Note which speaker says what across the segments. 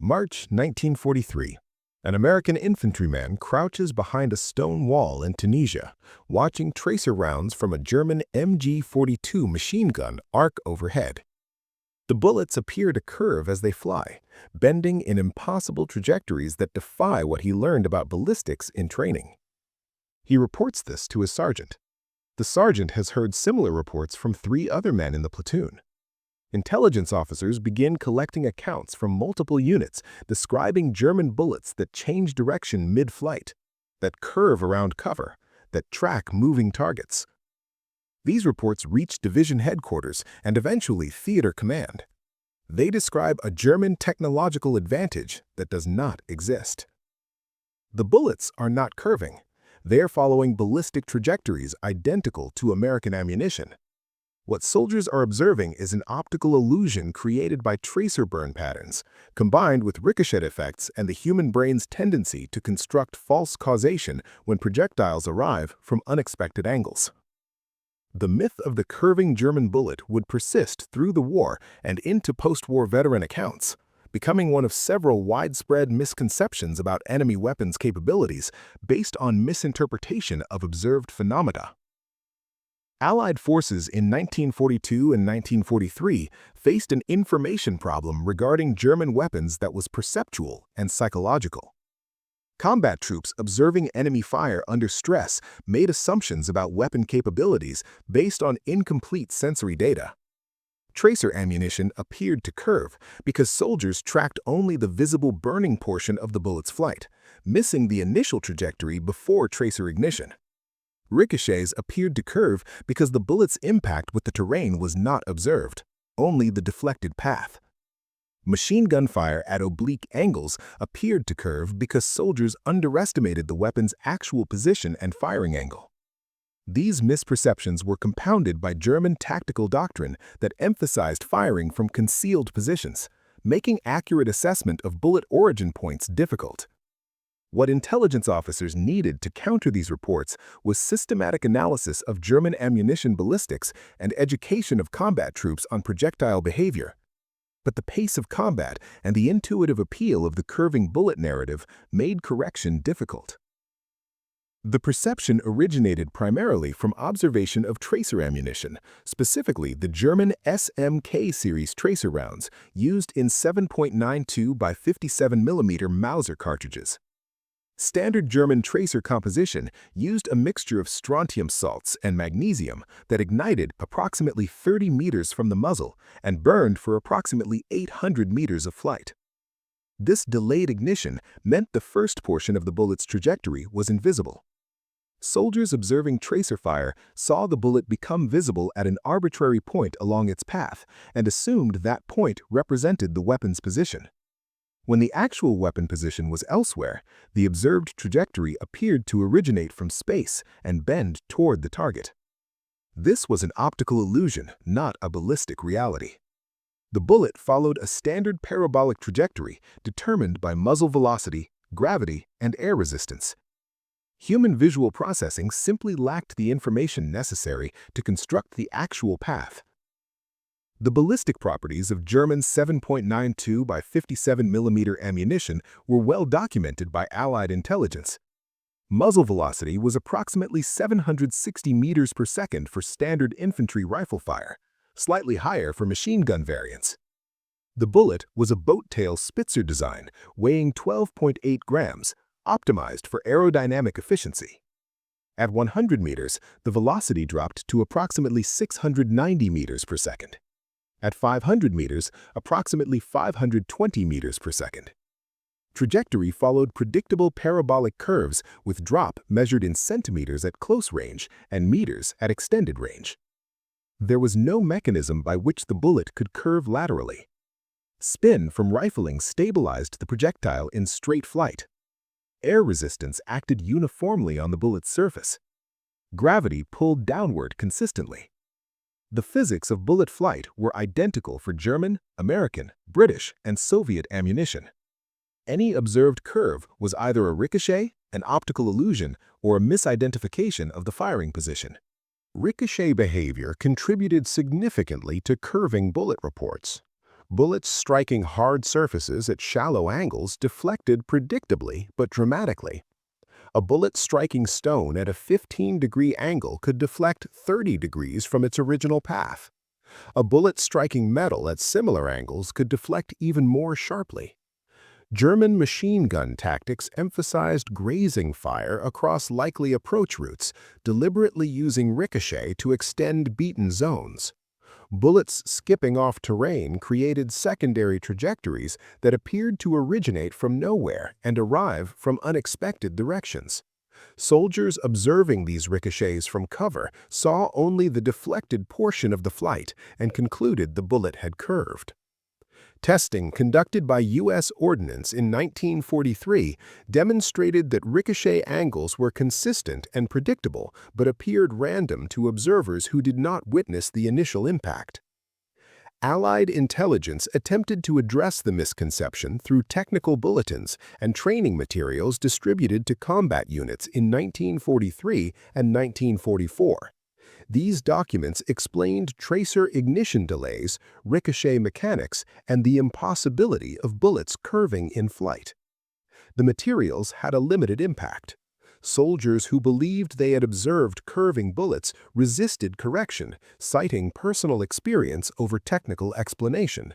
Speaker 1: March 1943. An American infantryman crouches behind a stone wall in Tunisia, watching tracer rounds from a German MG42 machine gun arc overhead. The bullets appear to curve as they fly, bending in impossible trajectories that defy what he learned about ballistics in training. He reports this to his sergeant. The sergeant has heard similar reports from 3 other men in the platoon. Intelligence officers begin collecting accounts from multiple units describing German bullets that change direction mid-flight, that curve around cover, that track moving targets. These reports reach division headquarters and eventually theater command. They describe a German technological advantage that does not exist. The bullets are not curving. They are following ballistic trajectories identical to American ammunition. What soldiers are observing is an optical illusion created by tracer burn patterns, combined with ricochet effects and the human brain's tendency to construct false causation when projectiles arrive from unexpected angles. The myth of the curving German bullet would persist through the war and into post-war veteran accounts, becoming one of several widespread misconceptions about enemy weapons capabilities based on misinterpretation of observed phenomena. Allied forces in 1942 and 1943 faced an information problem regarding German weapons that was perceptual and psychological. Combat troops observing enemy fire under stress made assumptions about weapon capabilities based on incomplete sensory data. Tracer ammunition appeared to curve because soldiers tracked only the visible burning portion of the bullet's flight, missing the initial trajectory before tracer ignition. Ricochets appeared to curve because the bullet's impact with the terrain was not observed, only the deflected path. Machine gun fire at oblique angles appeared to curve because soldiers underestimated the weapon's actual position and firing angle. These misperceptions were compounded by German tactical doctrine that emphasized firing from concealed positions, making accurate assessment of bullet origin points difficult. What intelligence officers needed to counter these reports was systematic analysis of German ammunition ballistics and education of combat troops on projectile behavior. But the pace of combat and the intuitive appeal of the curving bullet narrative made correction difficult. The perception originated primarily from observation of tracer ammunition, specifically the German SMK series tracer rounds used in 7.92 by 57 mm Mauser cartridges. Standard German tracer composition used a mixture of strontium salts and magnesium that ignited approximately 30 meters from the muzzle and burned for approximately 800 meters of flight. This delayed ignition meant the first portion of the bullet's trajectory was invisible. Soldiers observing tracer fire saw the bullet become visible at an arbitrary point along its path and assumed that point represented the weapon's position. When the actual weapon position was elsewhere, the observed trajectory appeared to originate from space and bend toward the target. This was an optical illusion, not a ballistic reality. The bullet followed a standard parabolic trajectory determined by muzzle velocity, gravity, and air resistance. Human visual processing simply lacked the information necessary to construct the actual path. The ballistic properties of German 7.92 by 57 mm ammunition were well documented by Allied intelligence. Muzzle velocity was approximately 760 meters per second for standard infantry rifle fire, slightly higher for machine gun variants. The bullet was a boat-tail Spitzer design, weighing 12.8 grams, optimized for aerodynamic efficiency. At 100 meters, the velocity dropped to approximately 690 meters per second. At 500 meters, approximately 520 meters per second. Trajectory followed predictable parabolic curves with drop measured in centimeters at close range and meters at extended range. There was no mechanism by which the bullet could curve laterally. Spin from rifling stabilized the projectile in straight flight. Air resistance acted uniformly on the bullet's surface. Gravity pulled downward consistently. The physics of bullet flight were identical for German, American, British, and Soviet ammunition. Any observed curve was either a ricochet, an optical illusion, or a misidentification of the firing position. Ricochet behavior contributed significantly to curving bullet reports. Bullets striking hard surfaces at shallow angles deflected predictably but dramatically. A bullet striking stone at a 15-degree angle could deflect 30 degrees from its original path. A bullet striking metal at similar angles could deflect even more sharply. German machine gun tactics emphasized grazing fire across likely approach routes, deliberately using ricochet to extend beaten zones. Bullets skipping off terrain created secondary trajectories that appeared to originate from nowhere and arrive from unexpected directions. Soldiers observing these ricochets from cover saw only the deflected portion of the flight and concluded the bullet had curved. Testing conducted by U.S. Ordnance in 1943 demonstrated that ricochet angles were consistent and predictable but appeared random to observers who did not witness the initial impact. Allied intelligence attempted to address the misconception through technical bulletins and training materials distributed to combat units in 1943 and 1944. These documents explained tracer ignition delays, ricochet mechanics, and the impossibility of bullets curving in flight. The materials had a limited impact. Soldiers who believed they had observed curving bullets resisted correction, citing personal experience over technical explanation.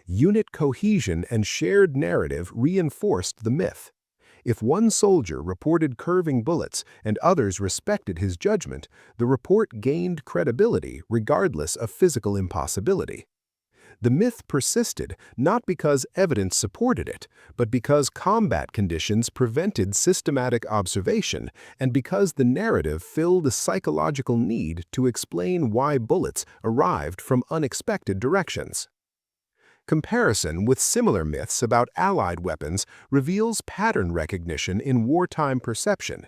Speaker 1: Unit cohesion and shared narrative reinforced the myth. If one soldier reported curving bullets and others respected his judgment, the report gained credibility regardless of physical impossibility. The myth persisted not because evidence supported it, but because combat conditions prevented systematic observation and because the narrative filled a psychological need to explain why bullets arrived from unexpected directions. Comparison with similar myths about Allied weapons reveals pattern recognition in wartime perception.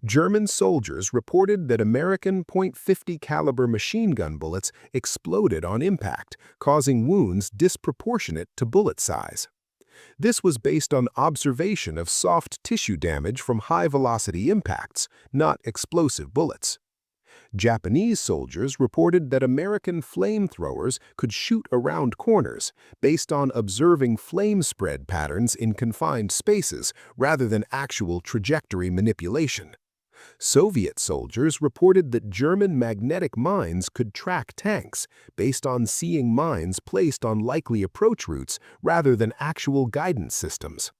Speaker 1: German soldiers reported that American .50 caliber machine gun bullets exploded on impact, causing wounds disproportionate to bullet size. This was based on observation of soft tissue damage from high-velocity impacts, not explosive bullets. Japanese soldiers reported that American flamethrowers could shoot around corners based on observing flame spread patterns in confined spaces rather than actual trajectory manipulation. Soviet soldiers reported that German magnetic mines could track tanks based on seeing mines placed on likely approach routes rather than actual guidance systems.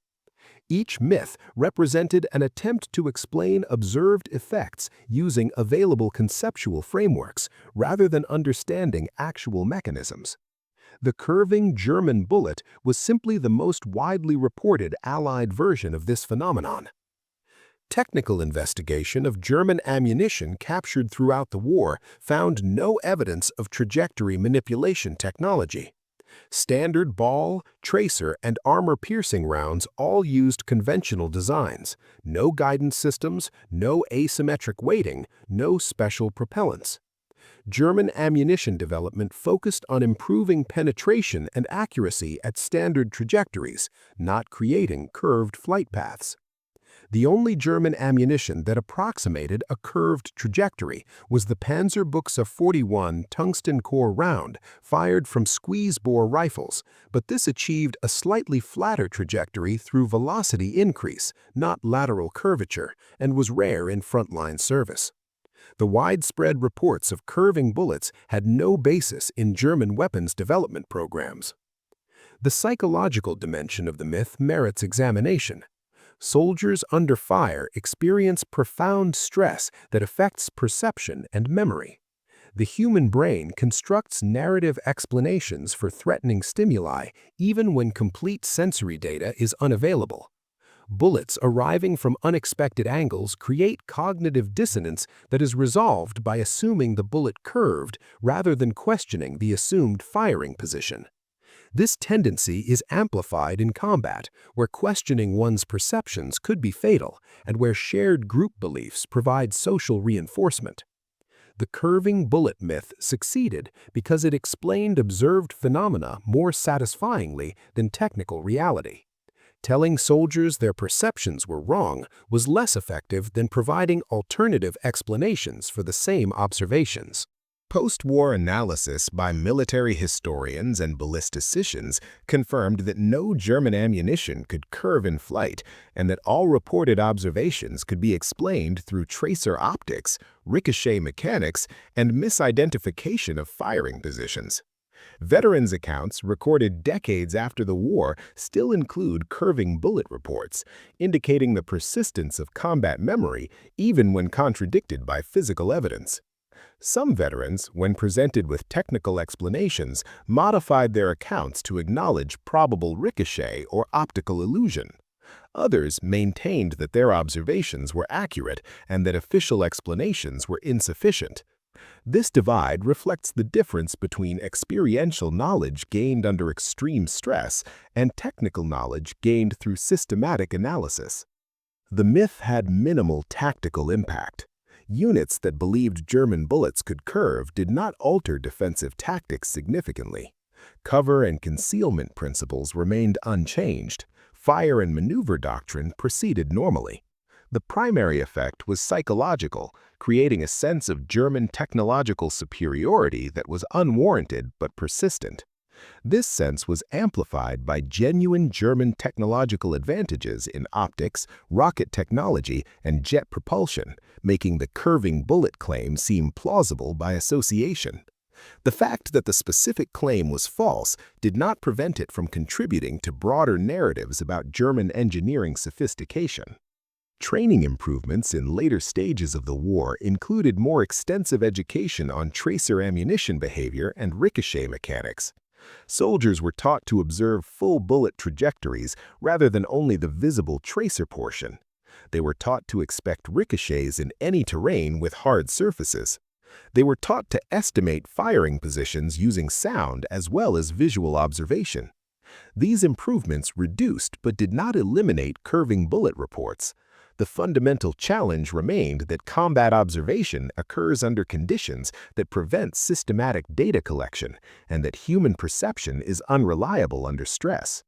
Speaker 1: Each myth represented an attempt to explain observed effects using available conceptual frameworks rather than understanding actual mechanisms. The curving German bullet was simply the most widely reported Allied version of this phenomenon. Technical investigation of German ammunition captured throughout the war found no evidence of trajectory manipulation technology. Standard ball, tracer, and armor-piercing rounds all used conventional designs. No guidance systems, no asymmetric weighting, no special propellants. German ammunition development focused on improving penetration and accuracy at standard trajectories, not creating curved flight paths. The only German ammunition that approximated a curved trajectory was the Panzerbuchse 41 tungsten core round fired from squeeze-bore rifles, but this achieved a slightly flatter trajectory through velocity increase, not lateral curvature, and was rare in frontline service. The widespread reports of curving bullets had no basis in German weapons development programs. The psychological dimension of the myth merits examination. Soldiers under fire experience profound stress that affects perception and memory. The human brain constructs narrative explanations for threatening stimuli even when complete sensory data is unavailable. Bullets arriving from unexpected angles create cognitive dissonance that is resolved by assuming the bullet curved rather than questioning the assumed firing position. This tendency is amplified in combat, where questioning one's perceptions could be fatal and where shared group beliefs provide social reinforcement. The curving bullet myth succeeded because it explained observed phenomena more satisfyingly than technical reality. Telling soldiers their perceptions were wrong was less effective than providing alternative explanations for the same observations. Post-war analysis by military historians and ballisticians confirmed that no German ammunition could curve in flight and that all reported observations could be explained through tracer optics, ricochet mechanics, and misidentification of firing positions. Veterans' accounts recorded decades after the war still include curving bullet reports, indicating the persistence of combat memory even when contradicted by physical evidence. Some veterans, when presented with technical explanations, modified their accounts to acknowledge probable ricochet or optical illusion. Others maintained that their observations were accurate and that official explanations were insufficient. This divide reflects the difference between experiential knowledge gained under extreme stress and technical knowledge gained through systematic analysis. The myth had minimal tactical impact. Units that believed German bullets could curve did not alter defensive tactics significantly. Cover and concealment principles remained unchanged. Fire and maneuver doctrine proceeded normally. The primary effect was psychological, creating a sense of German technological superiority that was unwarranted but persistent. This sense was amplified by genuine German technological advantages in optics, rocket technology, and jet propulsion, making the curving bullet claim seem plausible by association. The fact that the specific claim was false did not prevent it from contributing to broader narratives about German engineering sophistication. Training improvements in later stages of the war included more extensive education on tracer ammunition behavior and ricochet mechanics. Soldiers were taught to observe full bullet trajectories rather than only the visible tracer portion. They were taught to expect ricochets in any terrain with hard surfaces. They were taught to estimate firing positions using sound as well as visual observation. These improvements reduced but did not eliminate curving bullet reports. The fundamental challenge remained that combat observation occurs under conditions that prevent systematic data collection and that human perception is unreliable under stress.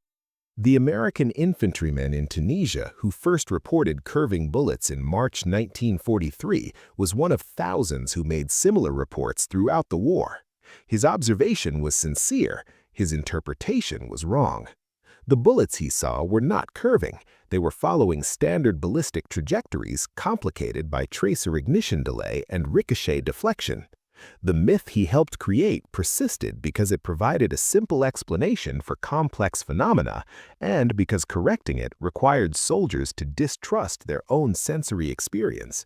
Speaker 1: The American infantryman in Tunisia who first reported curving bullets in March 1943 was one of thousands who made similar reports throughout the war. His observation was sincere, his interpretation was wrong. The bullets he saw were not curving. They were following standard ballistic trajectories complicated by tracer ignition delay and ricochet deflection. The myth he helped create persisted because it provided a simple explanation for complex phenomena and because correcting it required soldiers to distrust their own sensory experience.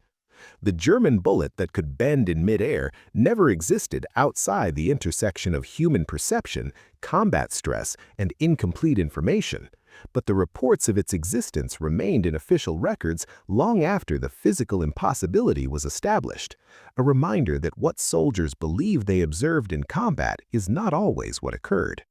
Speaker 1: The German bullet that could bend in midair never existed outside the intersection of human perception, combat stress, and incomplete information, but the reports of its existence remained in official records long after the physical impossibility was established, a reminder that what soldiers believed they observed in combat is not always what occurred.